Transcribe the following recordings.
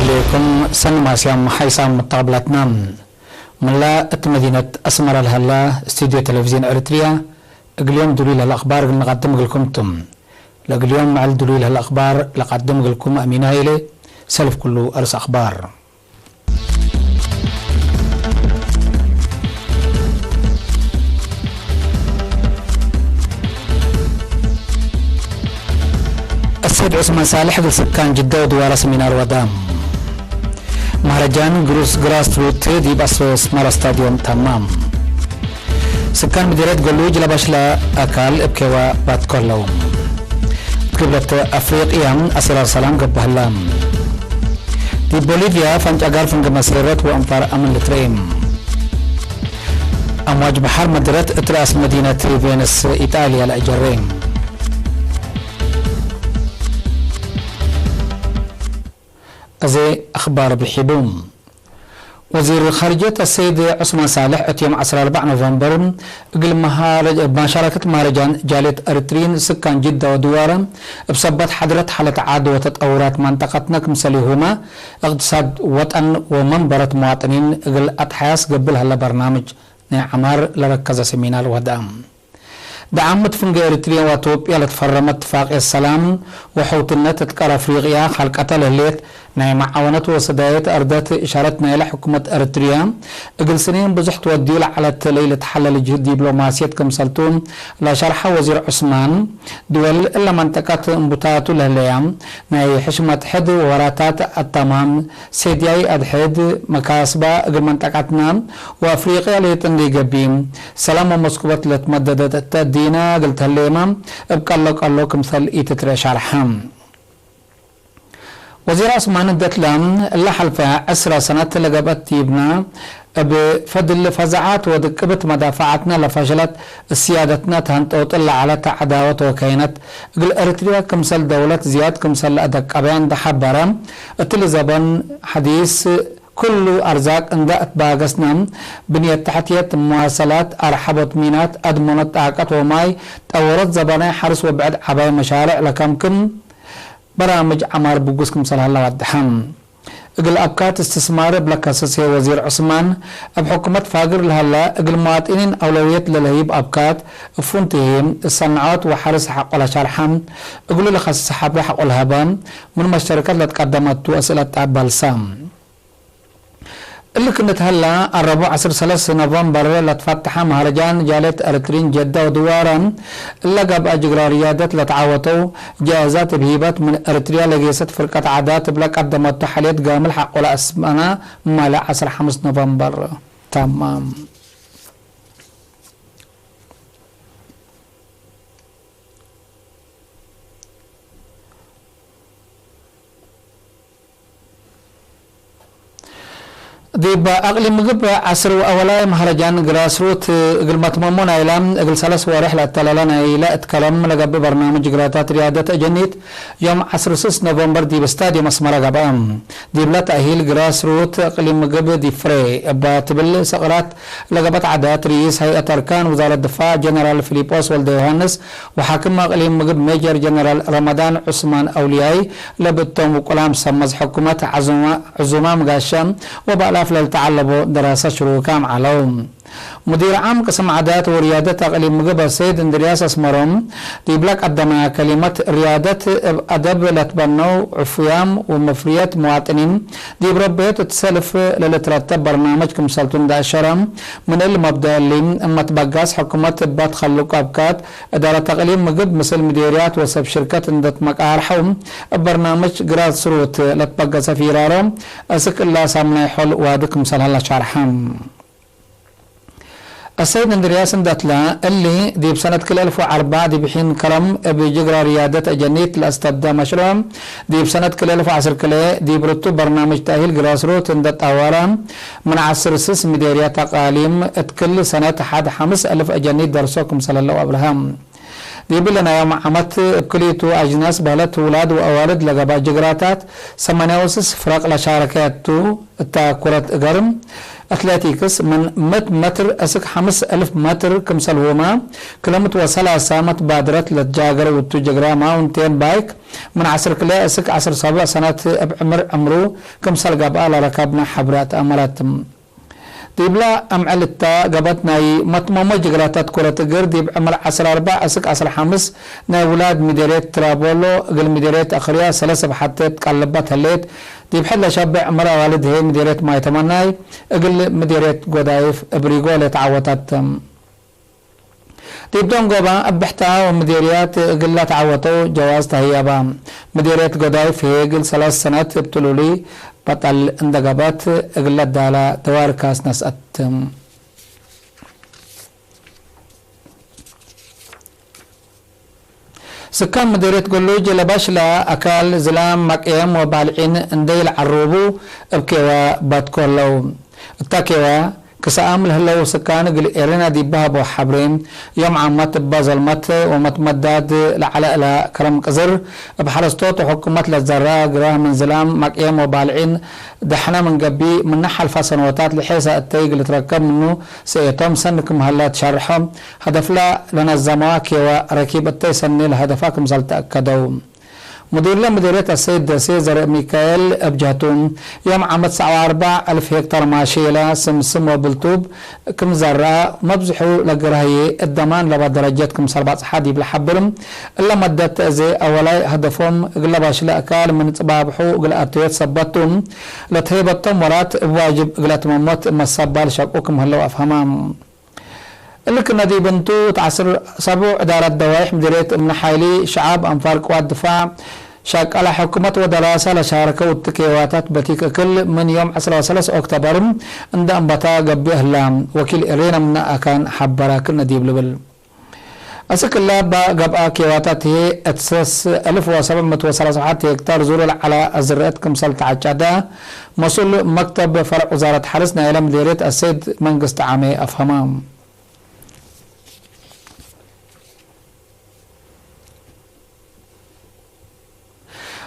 عليكم سنما سيام حيسام مطابلتنا ملا مدينة أسمر الهلا استوديو تلفزيون أريتريا اليوم دليل الأخبار نقدم لكم تم اليوم مع دليل الأخبار نقدم لكم أمين هايلي سلف كله أرس أخبار السيد عثمان صالح سكان جدة ودوار سمينار ودام مهرجان جراس روت دي بس اسمر ستاديوم تمام سكان مديرية قلوج لباشلا أكال ابكوا باتكور لهم قبلت أفريقيا أسرار سلام قبهلام دي بوليفيا فانج أقار فنج مسيرات وأنفار أمن لتريم أمواج بحر مديرية اتراس مدينة فينيس إيطاليا الأجرين أزي أخبار بالحبوم وزير الخارجية السيد عثمان صالح يوم 14 نوفمبر قل مشاركة مهرجان جالية أريترين سكان جدة ودوارا بسبب حضرة حالة عاد وتطورات منطقتنا كمثالهما اقتصاد وطن ومنبرة مواطنين قل أتحاس قبلها لبرنامج عمار لركز سمينار ودام دعمت فنج إريتريا وإثيوبيا لتفرم اتفاق السلام وحوطنا تذكر أفريقيا خلقة لهليت ناي معاونة وصدايات أردات إشارتنا إلى حكومة إريتريا اقل سنين بزحت وديول على ليلة حل الجهد دبلوماسية كمسلتون لا شرح وزير عثمان دول إلا منطقة انبطاط لهليام ناي حشمة حد وراتات التمام سيدياي أدحد مكاسبة اقل منطقتنا وأفريقيا ليتن ليقبيم سلام ومسكوبة لتمددت دينا قلت هالليمام ابقى الله كمثل إيتتري شرحام وزير عثمان الدتلام اللي حلفها أسرى سنة لقبت تيبنا بفضل فزعات ودقبت مدافعتنا لفشلت سيادتنا تهنطوط اللي على عداوة وكينت قل أريتريا كمثل دولة زياد كمثل أدك أبيان دحبرا التلزبان حديث كل أرزاق عند أتباقسنا بنية تحتية مواصلات أرحبت مينات أدمنت طاقة وماي تورط زباني حرس وبعد عباي مشارع لكمكم برامج عمار بوغسكم صلى الله والدحام اقل أبكات استثمار بلكاسسي وزير عثمان بحكومة فاقر لهلا اقل مواطنين أولوية للهيب أبكات فونتهم الصناعات وحرس حق ولا شرحان اقلوا لخص صحابي حق الهبان من مشتركات لتقدمت أسئلة بالسام اللي كنت هلا الربع 13 نوفمبر لتفتح مهرجان جالية أريترين جدة ودوارا اللي قب أجرى ريادة لتعاوتوا جائزات بهيبات من أريتريا لقيست فرقة عادات بلا قدمت تحلية قامل حق ولا أسمنا مالا 15 نوفمبر تمام ديب أغلى مجب عصر أولا مهرجان جراسروت قل متممون إعلام قل سلس ورحلة تلالنا إلى اتكلم لقب برنامج جراتات ريادة جنيت يوم 16 نوفمبر دي بستاديوم مسمار قبام ديب لا تأهيل جراسروت أغلى مجب دي فري باتبل سقرات لقبت عادات رئيس هيئة أركان وزارة الدفاع جنرال فيليبوس والديوهانس وحاكم أغلى مجب ميجر جنرال رمضان عثمان أولياي لبتهم وكلام سمز حكومة عزومة مقاشم وبألاف للتعلبوا دراسة شروكام علوم مدير عام قسم عادات وريادة أقليم مقبل سيد اندرياس اسمرهم ديبلك قدم كلمة ريادة أدب لتبنو عفيام ومفريات مواطنين ديب ربيت تسلف للترتب برنامج كمسلتون داشرم من المبدأ اللي اما تبقاس حكومة بات خلوك أبكات إدارة أقليم مقب مثل مديريات وسب شركات اندت مقارحهم برنامج جراس روت لتبقاس فيرارهم أسك الله سامنا يحول وادك مسل الله شارحهم السيد اندرياس اندتلا اللي دي بسنة كل 2004 دي بحين كرم بجغرى ريادة جنيت لاستبدا مشروع دي بسنة كل 2010 كله دي برتو برنامج تأهيل جراسروت اندت اوارا من 10 سس مديريات اقاليم اتكل سنة 1 5 ألف اجنيت درسوكم صلى الله ابراهام ديبلنا يوم عمت بكليتو أجناس بهلت ولاد وأوالد لقبا جغراتات 8 فرق لشاركاتو تا كرة قرم أتلاتيكس من 100 متر أسك 5000 متر كمسل هما كلمت وصل سامت بادرت للجاجر والتجرا ماونتين بايك من 10 كلا أسك 10 7 سنة عمرو كمسل قبال ركبنا حبرات أمرات ديبلا أمعلتا قبتنا متمم جغراتات كرة قر ديب عمر 10 4 أسك 10 5 نا ولاد مديريت ترابولو قل مديريت أخريا 3 بحطيت قلبات هليت ديب حلا شاب عمر والد هي مديريت ما يتمناي قل مديريت قدايف بريغول يتعوتات ديب دون قبا أبحتا ومديريات قل تعوتو جواز تهيابا مديريت قدايف هي قل 3 سنوات ابتلولي بطل اندقابات اقلت دالا تواركاس نسأت سكان مديرية قلوج لباش لا أكال زلام مقيم وبالعين انديل عروبو ابكيوا باتكولو التاكيوا كسام لهلو سكان قل إيرينا دي بهب وحبرين يوم عمت بازلمت ومتمدد لعلاء لا كرم قزر بحرستوت وحكومت للزراء قراه من زلام مقيم وبالعين دحنا من قبي من نحى الفاسنوتات لحيسة التيق اللي تركب منه سيتم سنكم هلا تشرحهم هدف لا لنا الزمواكي وركيب التيسني لهدفاكم زل تأكدوا مدير مديرية السيد سيزر ميكائيل أبجهتون يوم عمد 4,000 هكتار ماشيلة سمسم وبلطوب كم زراء مبزحو لقراهي الدمان لبا درجات كم سربات حادي بالحبرم إلا مدت زي أولاي هدفهم قلباش لأكال من تبابحو قلاتويت سبتهم لتهيبتهم ورات بواجب قلات مموت مصابال شاكوكم هلو أفهمام لك ندي بنتو تعصر سبع إدارة دوائح مديرية ابن حايلي شعاب أنفار قوات دفاع شاك على حكومة ودراسة لشاركة والتكيواتات بتيك كل من يوم 13 أكتوبر عند أنبتا قبيه اللام وكيل إرينا من أكان حبراك النديب لبل أسك الله قبأ كيواتات هي أتسس 1713 هكتار زور على أزرات كمسال تعجادا مسؤول مكتب فرع وزارة حرسنا إلى مديرية السيد منقست عامي أفهمام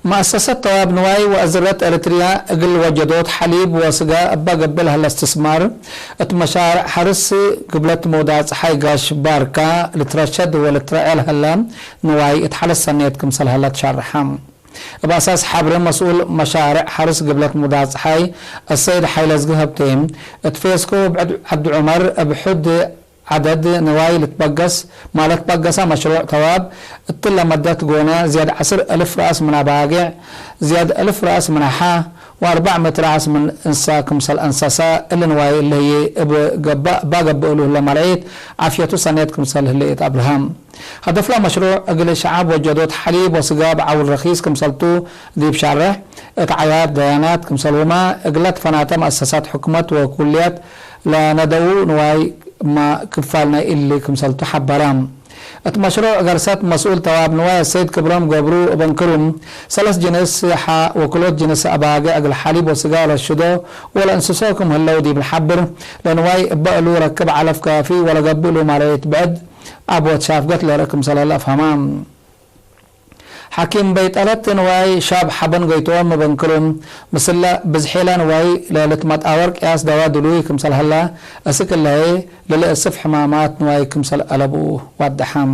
مؤسسة طواب نواي وأزرات أريتريا أقل وجدوت حليب وسقاء أبا قبلها الاستثمار اتمشارع حرس قبلت مودات حيقاش باركا لترشد ولترأل هلا نواي اتحلس سنيتكم سل هلا تشرحام بأساس حبر مسؤول مشارع حرس قبلت مودات حي السيد حيلز قهبتين اتفيسكو عبد عمر بحد عدد نوايل تبقس مالت بقسا مشروع تواب الطلة مدت قونا زياد 10,000 رأس من أباقع زياد 1000 رأس من أحا و400 رأس من إنسا كمسل أنساسا اللي نوايل اللي هي باقب بقولوه لمرعيت عافيتو سنيت كمسل اللي أبراهام هدف لا مشروع أقل شعب وجدوت حليب وسقاب عول رخيص كمسلتو ديب شارح اتعيات ديانات كمسلوما أقلت فناتا مؤسسات حكومات وكليات لا ندو نواي ما كفالنا اللي كمسلتو حبرام مشروع قرصات مسؤول تواب نوايا السيد كبرام قبرو بنكرم 3 جنس حا وكلوت جنس أباقي أقل حليب وسقال الشدو ولا انسسوكم هلو دي بالحبر لنواي بقلو ركب علف كافي ولا قبلو ماريت بعد أبوت شافقت لركم صلى الله فهمام حكيم بيت ألت نواي شاب حبن قيتوان مبنكرم مسلا بزحيلا نواي لالتمات آورك ياس دوا دلوي كمسل هلا أسك الله للأسف حمامات نواي كمسل ألبو والدحام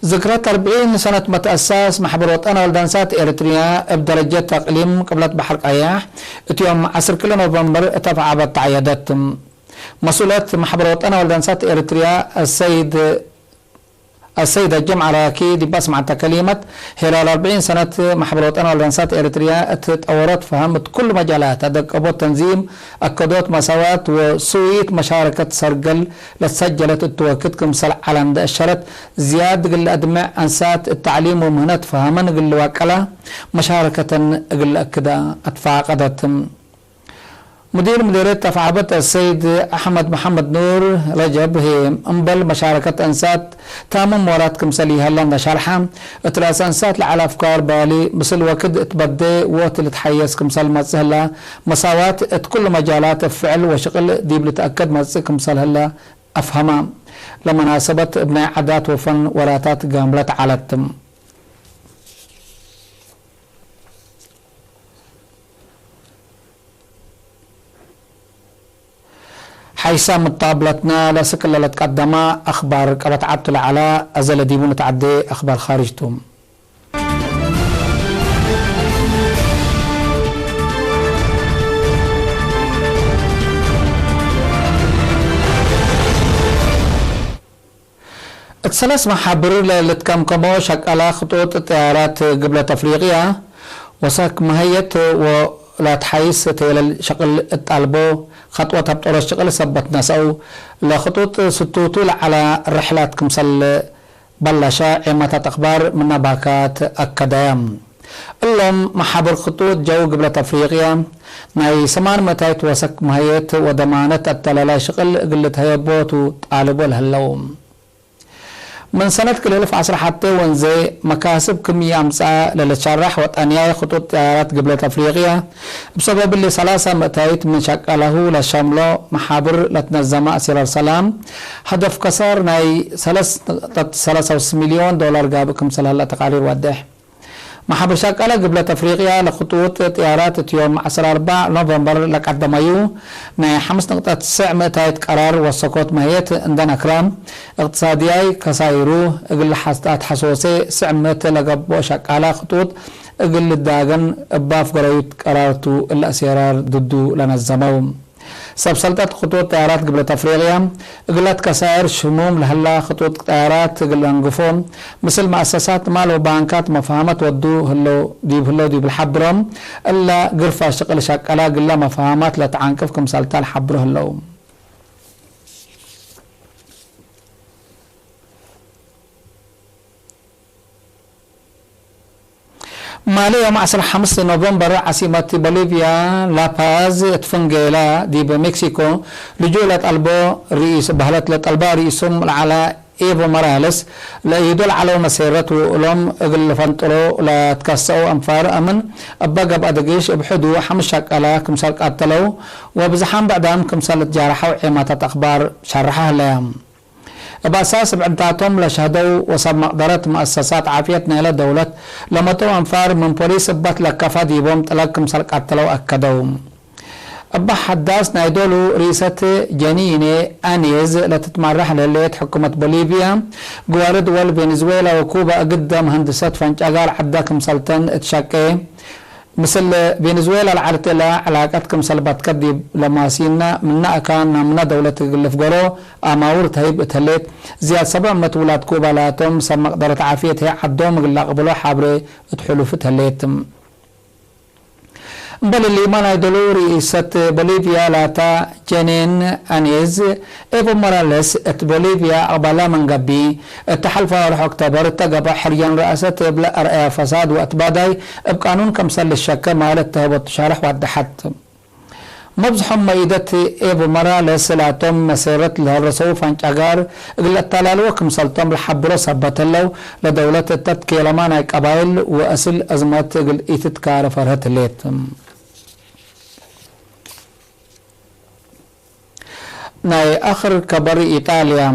ذكرى 40 سنة متأسس محبروت أنا والدانسات إريتريا بدرجة تقليم قبلت بحر قياح اتيوم 10 كيلو نوفمبر اتفع بالتعيادات مسؤولات محبروت أنا والدانسات إريتريا السيدة الجمعة راكي دي بسمع تكليمة خلال 40 سنة محبروت أنا والدانسات إريتريا تطورت فهمت كل مجالات أبوت تنظيم أكدوت مساواة وسويت مشاركة سرقل لتسجلت التوكد كمسل على الشرط زياد قل أدمع أنسات التعليم ومهنة فهمن قل وكلا مشاركة قل أكدا أتفاقدت مدير مديرية تفعبت السيد أحمد محمد نور رجب هي أنبل مشاركة أنسات تامم مرات كمسلي هلا شرحا اتراس أنسات على أفكار بالي مثل وقت تبدي وقت تحيز كمسل مسهلا مساواة كل مجالات الفعل وشغل دي بتأكد مسل كمسل هلا أفهمها لمناسبة ابناء عادات وفن وراتات قاملة علتم حيث مطابلتنا لسكل لتقدم أخبار قبط عبد العلاء أزل ديبون تعدي أخبار خارجتم ثلاث محابر لتكمكمو شكالا خطوط الطيارات قبل أفريقيا وساك مهيت ولا تحيس تيل شغل الطالبو خطوة تبطور الشغل سبت نسو لخطوط ستوتول على الرحلات كمسل بلشا عمة أخبار من باكات أكدام اللهم محابر خطوط جو قبل أفريقيا ناي سمان متايت وسك مهيت وضمانة التلالا شغل قلت هيبوت طالبو الهلوم من سنة كل 1000 حتى ونزي مكاسب كمية أمساء للتشرح وطنياي خطوط طيارات قبل أفريقيا بسبب اللي 3 متايت من شكله لشاملو محابر لتنظم أسير السلام هدف كسر ناي 3 مليون دولار قابكم سلالة تقارير وضح محابر شكله قبل أفريقيا لخطوط طيارات يوم 14 نوفمبر لقدم يو ناي 5.9 متايت قرار والسكوت مهيت عندنا كرام اقتصادياي كسايرو اقل حسطات حسوسي 9 متر لقبو شكالا خطوط اقل الداغن باف قريت قرارتو الاسيرار ضدو لنظمو سبسلطات خطوط طيارات قبل أفريقيا اقلت كسائر شموم لهلا خطوط طيارات اقل انقفوم مثل مؤسسات مال وبانكات مفاهمات ودو هلو ديب الحبرم الا قرفة شقل شكالا قلا مفاهمات لتعنكفكم سلطال حبره هلو مالي يوم 5 نوفمبر عاصمة بوليفيا لاباز تفنجيلا دي بمكسيكو لجولة ألبو رئيس بهلت لطلبة رئيسهم على إيفو موراليس لا يدل على مسيرته لهم اقل فانطلو لا تكسوا أنفار أمن أبقى بأدقيش بحدو حمشك على كمسال قاتلو وبزحام بعدهم كمسال تجارحوا عماتة أخبار شرحها لهم بأساس بعداتهم لشهدوا وصب مقدرة مؤسسات عافيتنا إلى دولة لما تو أنفار من بوليس بات لكفا ديبهم تلقم سلق قتلوا أكدوهم أبا حداس نايدولو رئيسة جنيني أنيز لتتمرح لليت حكومة بوليفيا جوارد والفنزويلا وكوبا قدام مهندسات فانشاغال حداكم سلطان اتشاكي مثل فنزويلا العرتلا علاقتكم سلبات كدي لما سينا منا كان من دولة الفقرو أماور تهيب تهليت زياد 7 متولات كوبا لاتهم سمق درت عافيتها عدوم قل قبلو حابري اتحلو فتهليتم بل اللي ما نايدلو رئيسة بوليفيا لاتا جنين أنيز إيفو موراليس ات بوليفيا أبالا من قبي التحالفة روح اكتبر تقبع حريان رئاسة بلا أرأي فساد واتباداي بقانون كمسل الشكة مالت تهبط شارح وادحت مبزحهم ميدت إيفو موراليس لاتهم مسيرة الرسو فانشاغار قل التلالو كمسلتهم لحبرو سبتلو لدولة التتكي لمانا قبائل وأسل أزمات قل إيتتكار فرهت الليتم ناي آخر كبر إيطاليا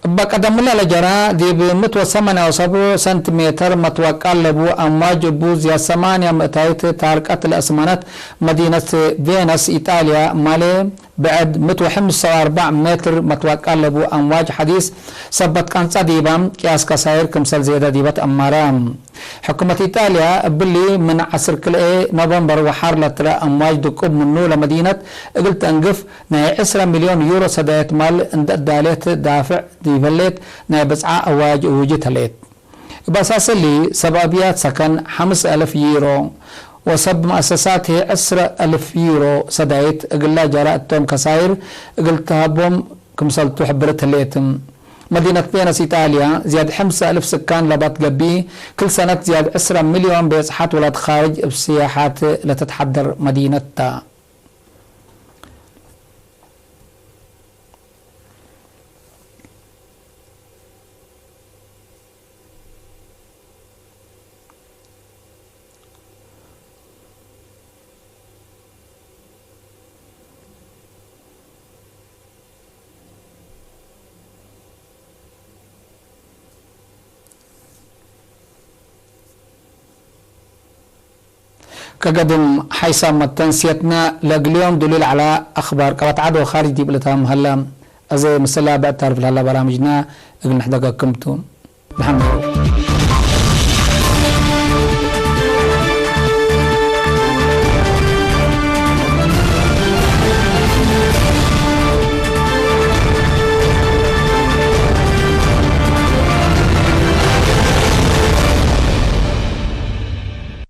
بقدم الله لجرا دي بمتو 8 سنتيمتر متوقع لبو أمواج بوز يا 8 متايت تاركات الأسمانات مدينة فينس إيطاليا مالي بعد 145 متر متوقع لبو أمواج حديث سبت كانت ديبام كياس كسائر كمسل زيادة ديبت أمارام حكومة إيطاليا بلي من عصر كل نوفمبر وحار لترى أمواج دكوب منو لمدينة قلت أنقف ناي 10 مليون يورو سدايت مال اند دالت دافع ديبلت ناي بسعة أواج وجت هليت بأساس اللي سبابيات سكن 5000 يورو وسب مؤسساته 10,000 يورو سدايت قلا جرأتهم كسائر قلت هابهم كمسلتو حبرت هليتم مدينة فينس إيطاليا زياد 5,000 سكان لبات قبي كل سنة زياد 10 مليون بيصحات ولاد خارج بسياحات لتتحضر مدينة كقدم حيسام التنسيتنا لقليوم دليل على أخبار قوات عدو خارج دي بلتهم هلا أزي مسلا بعد تعرف هلا برامجنا قلنا حدا كمتون محمد